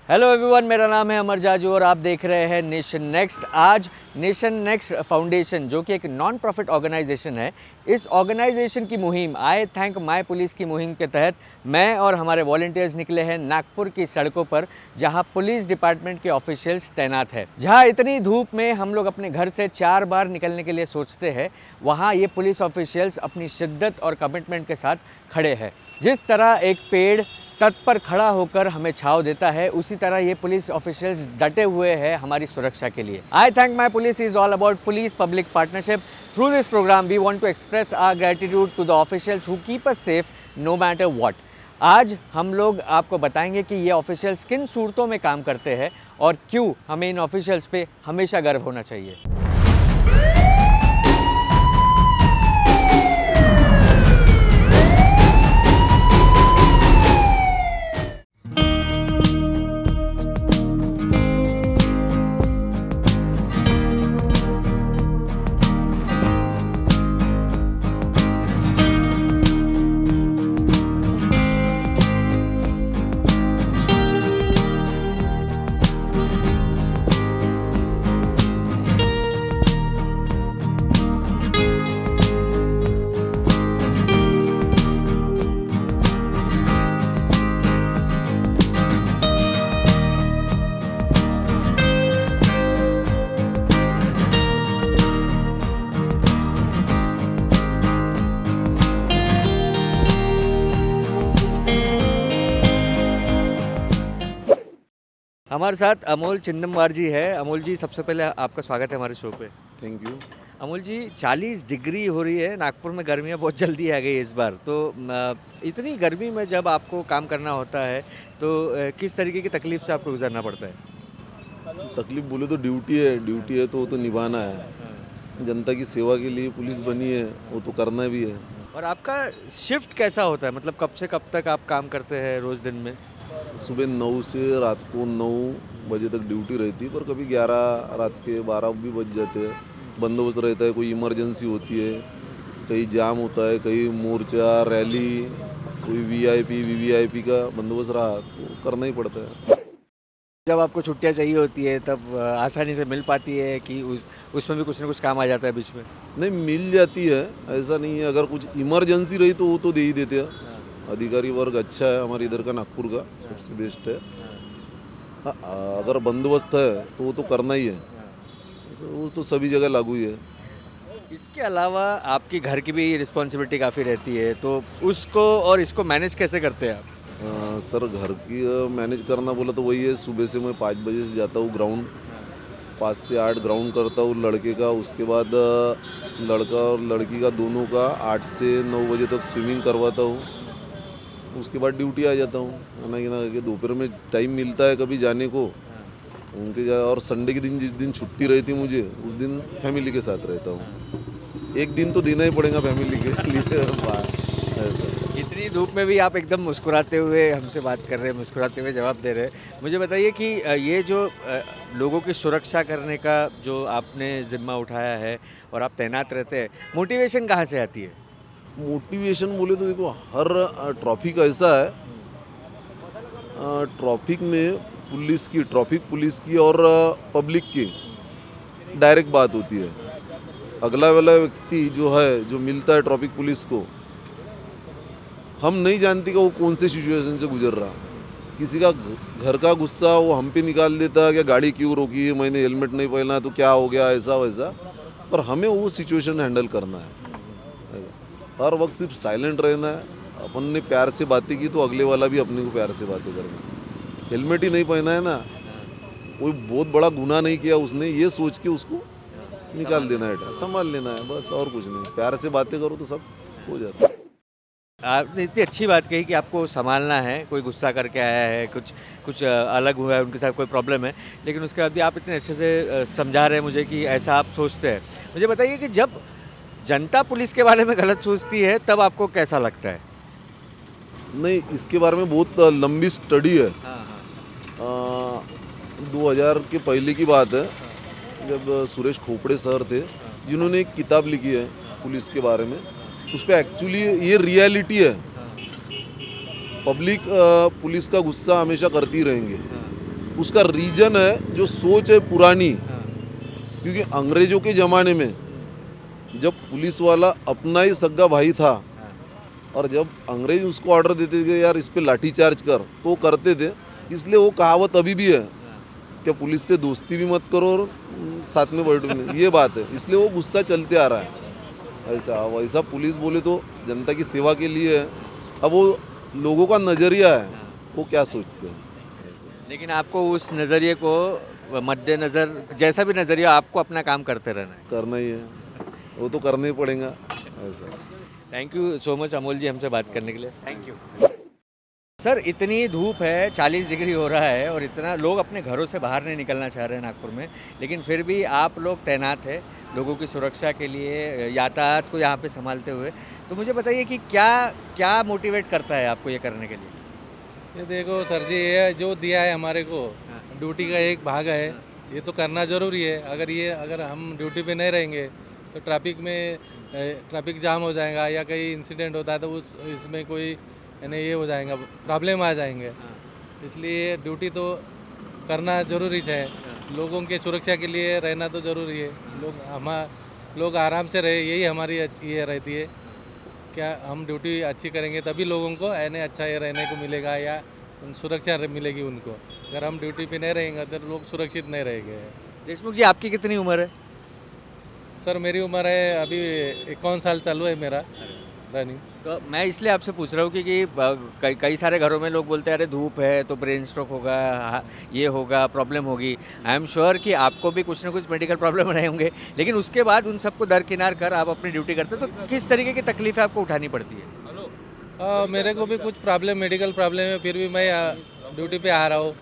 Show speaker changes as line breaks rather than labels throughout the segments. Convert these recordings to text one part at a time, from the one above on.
Hello everyone, मेरा नाम है अमर जाजू और आप देख रहे हैं नेशन नेक्स्ट। आज नेशन नेक्स्ट फाउंडेशन जो कि एक नॉन प्रॉफिट ऑर्गेनाइजेशन है, इस ऑर्गेनाइजेशन की मुहिम आई थैंक माय पुलिस की मुहिम के तहत मैं और हमारे वॉलंटियर्स निकले हैं नागपुर की सड़कों पर, जहां पुलिस डिपार्टमेंट के ऑफिशियल्स तैनात है। जहां इतनी धूप में हम लोग अपने घर से 4 बार निकलने के लिए सोचते हैं, वहां ये पुलिस ऑफिशियल्स अपनी शिद्दत और कमिटमेंट के साथ खड़े हैं। जिस तरह एक पेड़ तट पर खड़ा होकर हमें छांव देता है, उसी तरह ये पुलिस ऑफिशियल्स डटे हुए हैं हमारी सुरक्षा के लिए। I thank my police is all about police public partnership. Through this programme we want to express our gratitude to the officials who keep us safe no matter what. आज हम लोग आपको बताएंगे कि ये ऑफिशियल्स किन सूरतों में काम करते हैं और क्यों हमें इन ऑफिशियल्स पे हमेशा गर्व होना चाहिए। हमारे साथ अमोल चिंदमवार जी है। अमोल जी, सबसे पहले आपका स्वागत है हमारे शो पे।
Thank you.
Amol ji, 40 degree हो रही है नागपुर में, गर्मियाँ बहुत जल्दी आ गई इस बार। तो इतनी गर्मी में जब आपको काम करना होता है तो किस तरीके की तकलीफ से आपको गुजरना पड़ता है?
तकलीफ बोले तो ड्यूटी है तो वो तो निभाना है। जनता की सेवा के लिए पुलिस बनी है, वो तो करना भी है।
और आपका शिफ्ट कैसा होता है, मतलब कब से कब तक आप काम करते हैं रोज़ दिन में?
सुबह 9 से रात को 9 बजे तक ड्यूटी रहती है, पर कभी 11 रात के 12 भी बज जाते हैं। बंदोबस्त रहता है, कोई इमरजेंसी होती है, कहीं जाम होता है, कहीं मोर्चा रैली, कोई वीआईपी वीवीआईपी का बंदोबस्त रहा तो करना ही पड़ता है।
जब आपको छुट्टियाँ चाहिए होती है तब आसानी से मिल पाती है कि उसमें भी कुछ ना कुछ काम आ जाता है बीच में?
नहीं, मिल जाती है, ऐसा नहीं है। अगर कुछ इमरजेंसी रही तो वो तो दे ही देते हैं। अधिकारी वर्ग अच्छा है हमारे इधर का, नागपुर का सबसे बेस्ट है। हाँ, अगर बंदोबस्त है तो वो तो करना ही है, वो तो सभी जगह लागू ही है।
इसके अलावा आपकी घर की भी रिस्पॉन्सिबिलिटी काफ़ी रहती है, तो उसको और इसको मैनेज कैसे करते हैं आप?
सर, घर की मैनेज करना बोला तो वही है। सुबह से मैं 5 बजे से जाता हूँ ग्राउंड, 5 से 8 ग्राउंड करता हूँ लड़के का। उसके बाद लड़का और लड़की का दोनों का 8 से 9 बजे तक स्विमिंग करवाता हूँ। उसके बाद ड्यूटी आ जाता हूँ। खाना गिना करके दोपहर में टाइम मिलता है कभी जाने को उनके और संडे के दिन जिस दिन छुट्टी रहती मुझे, उस दिन फैमिली के साथ रहता हूँ। एक दिन तो देना ही पड़ेगा फैमिली के लिए।
इतनी धूप में भी आप एकदम मुस्कुराते हुए हमसे बात कर रहे हैं, मुस्कुराते हुए जवाब दे रहे हैं। मुझे बताइए कि ये जो लोगों की सुरक्षा करने का जो आपने जिम्मा उठाया है और आप तैनात रहते हैं, मोटिवेशन कहाँ से आती है?
मोटिवेशन बोले तो देखो, हर ट्रैफिक ऐसा है, ट्रैफिक में ट्रैफिक पुलिस की और पब्लिक की डायरेक्ट बात होती है। अगला वाला व्यक्ति जो है, जो मिलता है ट्रैफिक पुलिस को, हम नहीं जानते कि वो कौन से सिचुएशन से गुजर रहा। किसी का घर का गुस्सा वो हम पे निकाल देता है कि गाड़ी क्यों रोकी है, मैंने हेलमेट नहीं पहना तो क्या हो गया, ऐसा वैसा। पर हमें वो सिचुएशन हैंडल करना है। हर वक्त सिर्फ साइलेंट रहना है। अपन ने प्यार से बातें की तो अगले वाला भी अपने को प्यार से बातें करना। हेलमेट ही नहीं पहना है ना, कोई बहुत बड़ा गुनाह नहीं किया उसने, ये सोच के उसको निकाल देना है, संभाल लेना है, बस और कुछ नहीं। प्यार से बातें करो तो सब हो जाता है।
आपने इतनी अच्छी बात कही कि आपको संभालना है, कोई गुस्सा करके आया है, कुछ अलग हुआ है, उनके साथ कोई प्रॉब्लम है, लेकिन उसके बाद भी आप इतने अच्छे से समझा रहे हैं मुझे कि ऐसा आप सोचते हैं। मुझे बताइए कि जब जनता पुलिस के बारे में गलत सोचती है तब आपको कैसा लगता है?
नहीं, इसके बारे में बहुत लंबी स्टडी है। 2000 के पहले की बात है, जब सुरेश खोपड़े सर थे, जिन्होंने एक किताब लिखी है पुलिस के बारे में। उस पर एक्चुअली ये रियलिटी है। पब्लिक पुलिस का गुस्सा हमेशा करती रहेंगे, उसका रीजन है जो सोच है पुरानी, क्योंकि अंग्रेजों के ज़माने में जब पुलिस वाला अपना ही सगा भाई था और जब अंग्रेज उसको ऑर्डर देते थे यार इस पे लाठी चार्ज कर तो वो करते थे, इसलिए वो कहावत अभी भी है कि पुलिस से दोस्ती भी मत करो और साथ में बैठो नहीं, ये बात है, इसलिए वो गुस्सा चलते आ रहा है। ऐसा वैसा पुलिस बोले तो जनता की सेवा के लिए है, अब वो लोगों का नज़रिया है वो क्या सोचते हैं।
लेकिन आपको उस नज़रिए को मद्देनज़र, जैसा भी नज़रिया, आपको अपना काम करते रहना है।
करना ही है, वो तो करना ही पड़ेगा ऐसा।
Thank you so much Amol ji हमसे बात करने के लिए, थैंक यू। सर इतनी धूप है, 40 डिग्री हो रहा है और इतना लोग अपने घरों से बाहर नहीं निकलना चाह रहे हैं नागपुर में, लेकिन फिर भी आप लोग तैनात हैं लोगों की सुरक्षा के लिए, यातायात को यहाँ पे संभालते हुए। तो मुझे बताइए कि क्या क्या मोटिवेट करता है आपको ये करने के लिए?
ये देखो सर जी, ये जो दिया है हमारे को, ड्यूटी का एक भाग है, ये तो करना ज़रूरी है। अगर हम ड्यूटी पे नहीं रहेंगे तो ट्रैफिक जाम हो जाएगा या कहीं इंसिडेंट होता है तो इसमें कोई यानी ये हो जाएगा, प्रॉब्लम आ जाएंगे। इसलिए ड्यूटी तो करना ज़रूरी है, लोगों के सुरक्षा के लिए रहना तो ज़रूरी है। लोग आराम से रहे, यही हमारी ये रहती है। क्या हम ड्यूटी अच्छी करेंगे तभी लोगों को यानी अच्छा ये रहने को मिलेगा या सुरक्षा मिलेगी उनको। अगर हम ड्यूटी पे नहीं रहेंगे तो लोग सुरक्षित नहीं रहेंगे।
देशमुख जी आपकी कितनी उम्र है?
सर मेरी उम्र है अभी 51 साल चालू है मेरा रनिंग।
तो मैं इसलिए आपसे पूछ रहा हूँ कि कई सारे घरों में लोग बोलते हैं अरे धूप है तो ब्रेन स्ट्रोक होगा, ये होगा, प्रॉब्लम होगी। आई एम श्योर कि आपको भी कुछ ना कुछ मेडिकल प्रॉब्लम रहे होंगे, लेकिन उसके बाद उन सबको दरकिनार कर आप अपनी ड्यूटी करते हो, तो किस तरीके की तकलीफें आपको उठानी पड़ती है?
मेरे को भी कुछ मेडिकल प्रॉब्लम है, फिर भी मैं ड्यूटी पे आ रहा हूँ।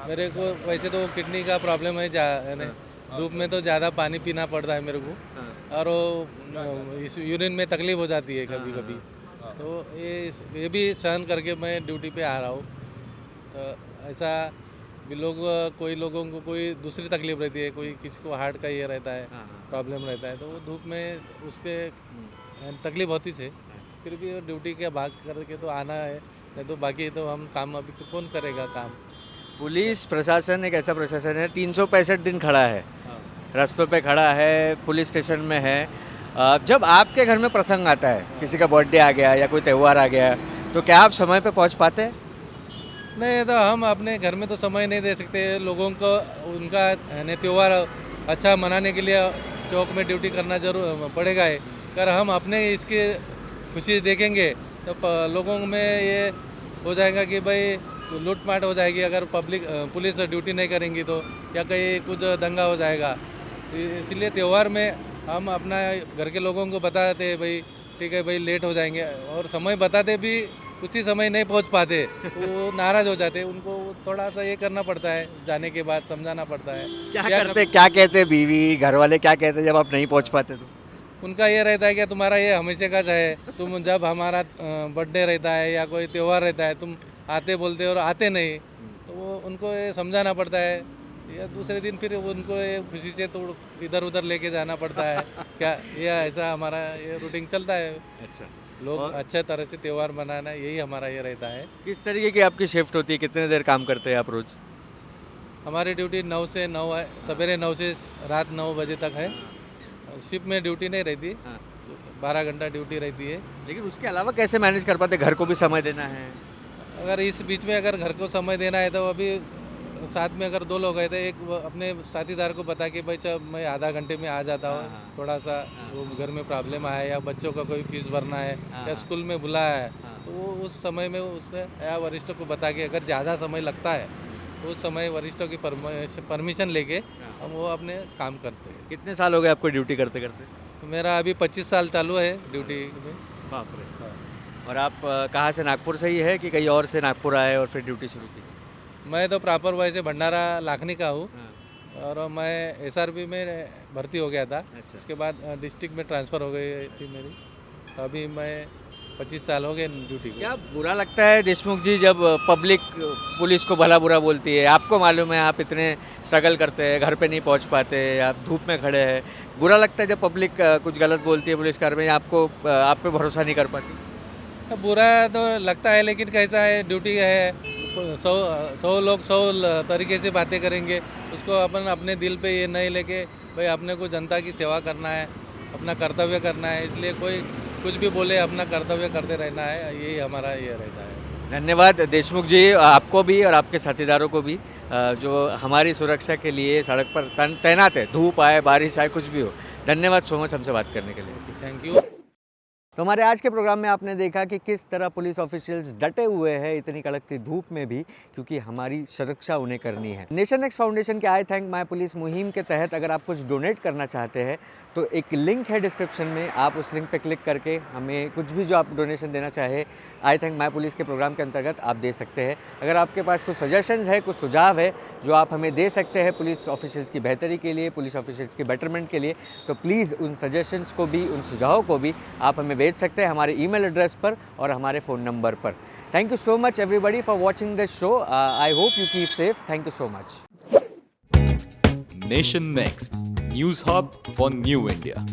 मेरे को वैसे तो किडनी का प्रॉब्लम है, यानी धूप में तो ज़्यादा पानी पीना पड़ता है मेरे को, और वो इस यूरिन में तकलीफ हो जाती है कभी कभी, तो ये भी सहन करके मैं ड्यूटी पे आ रहा हूँ। तो ऐसा भी कोई लोगों को कोई दूसरी तकलीफ रहती है, कोई किसी को हार्ट का ये रहता है, प्रॉब्लम रहता है, तो वो धूप में उसके तकलीफ होती है। फिर भी ड्यूटी के भाग करके तो आना है, नहीं तो बाकी तो हम काम अभी तो कौन करेगा काम।
पुलिस प्रशासन एक ऐसा प्रशासन है 365 दिन खड़ा है, रास्तों पे खड़ा है, पुलिस स्टेशन में है। जब आपके घर में प्रसंग आता है, किसी का बर्थडे आ गया या कोई त्यौहार आ गया, तो क्या आप समय पे पहुंच पाते हैं?
नहीं, तो हम अपने घर में तो समय नहीं दे सकते लोगों को, उनका त्यौहार अच्छा मनाने के लिए चौक में ड्यूटी करना जरूर पड़ेगा है। अगर हम अपने इसकी खुशी देखेंगे तो लोगों में ये हो जाएगा कि भाई लूटमाट हो जाएगी अगर पुलिस ड्यूटी नहीं करेंगी तो, या कहीं कुछ दंगा हो जाएगा। इसलिए त्यौहार में हम अपना घर के लोगों को बताते हैं भाई ठीक है भाई लेट हो जाएंगे, और समय बताते भी उसी समय नहीं पहुंच पाते तो वो नाराज़ हो जाते, उनको थोड़ा सा ये करना पड़ता है, जाने के बाद समझाना पड़ता है।
क्या कहते बीवी घर वाले, क्या कहते जब आप नहीं पहुंच पाते? तो
उनका ये रहता है कि तुम्हारा ये हमेशा का है, तुम जब हमारा बर्थडे रहता है या कोई त्यौहार रहता है तुम आते बोलते और आते नहीं, तो वो उनको ये समझाना पड़ता है, या दूसरे दिन फिर उनको ये खुशी से तो इधर उधर लेके जाना पड़ता है। क्या ये ऐसा हमारा ये रूटीन चलता है।
अच्छा,
लोग अच्छे तरह से त्यौहार मनाना यही हमारा ये रहता है।
किस तरीके की आपकी शिफ्ट होती है, कितने देर काम करते हैं आप रोज?
हमारी ड्यूटी 9 से 9 है, सवेरे 9 से रात 9 बजे तक है। शिफ्ट में ड्यूटी नहीं रहती, 12 घंटा ड्यूटी रहती है।
लेकिन उसके अलावा कैसे मैनेज कर पाते, घर को भी समय देना है?
अगर इस बीच में अगर घर को समय देना है तो अभी साथ में अगर 2 लोग गए थे, एक अपने साथीदार को बता कि भाई चल मैं आधा घंटे में आ जाता हूँ, थोड़ा सा वो घर में प्रॉब्लम आया या बच्चों का कोई फीस भरना है या स्कूल में बुलाया है, तो वो उस समय में उससे या वरिष्ठों को बता के अगर ज़्यादा समय लगता है तो उस समय वरिष्ठों की परमिशन लेके हम वो अपने काम करते हैं।
कितने साल हो गए आपको ड्यूटी करते करते?
मेरा अभी 25 साल चालू है ड्यूटी में।
बाप रे। और आप कहाँ से, नागपुर से ही है कि कहीं और से नागपुर आए और फिर ड्यूटी शुरू की?
मैं तो प्रॉपर वैसे भंडारा लाखनी का हूँ, और मैं SRP में भर्ती हो गया था।
अच्छा।
उसके बाद डिस्ट्रिक्ट में ट्रांसफ़र हो गई थी मेरी, तो अभी मैं 25 साल हो गए ड्यूटी को।
क्या बुरा लगता है देशमुख जी जब पब्लिक पुलिस को भला बुरा बोलती है? आपको मालूम है आप इतने स्ट्रगल करते हैं, घर पे नहीं पहुंच पाते, आप धूप में खड़े हैं, बुरा लगता है जब पब्लिक कुछ गलत बोलती है पुलिसकर्मी, आपको आप पे भरोसा नहीं कर पाती?
बुरा तो लगता है, लेकिन कैसा है ड्यूटी है, सौ लोग तरीके से बातें करेंगे, उसको अपन अपने दिल पे ये नहीं लेके भाई अपने को जनता की सेवा करना है, अपना कर्तव्य करना है, इसलिए कोई कुछ भी बोले अपना कर्तव्य करते रहना है, यही हमारा ये रहता है।
धन्यवाद देशमुख जी, आपको भी और आपके साथीदारों को भी जो हमारी सुरक्षा के लिए सड़क पर तैनात है, धूप आए बारिश आए कुछ भी हो। धन्यवाद सो मच हमसे बात करने के लिए।
Thank you.
तो हमारे आज के प्रोग्राम में आपने देखा कि किस तरह पुलिस ऑफिशियल्स डटे हुए हैं इतनी कड़कती धूप में भी, क्योंकि हमारी सुरक्षा उन्हें करनी है। नेशन नेक्स्ट फाउंडेशन के आई थैंक माय पुलिस मुहिम के तहत अगर आप कुछ डोनेट करना चाहते हैं तो एक लिंक है डिस्क्रिप्शन में, आप उस लिंक पे क्लिक करके हमें कुछ भी जो आप डोनेशन देना चाहे आई थैंक माय पुलिस के प्रोग्राम के अंतर्गत आप दे सकते हैं। अगर आपके पास कुछ सजेशंस है, कुछ सुझाव है जो आप हमें दे सकते हैं पुलिस ऑफिशियल्स की बेहतरी के लिए, पुलिस ऑफिशियल्स के बेटरमेंट के लिए, तो प्लीज़ उन सजेशंस को भी, उन सुझावों को भी आप हमें भेज सकते हैं हमारे ईमेल एड्रेस पर और हमारे फ़ोन नंबर पर। Thank you so much everybody for watching this show. I hope you keep safe. Thank you so much.
Nation Next News Hub for New India.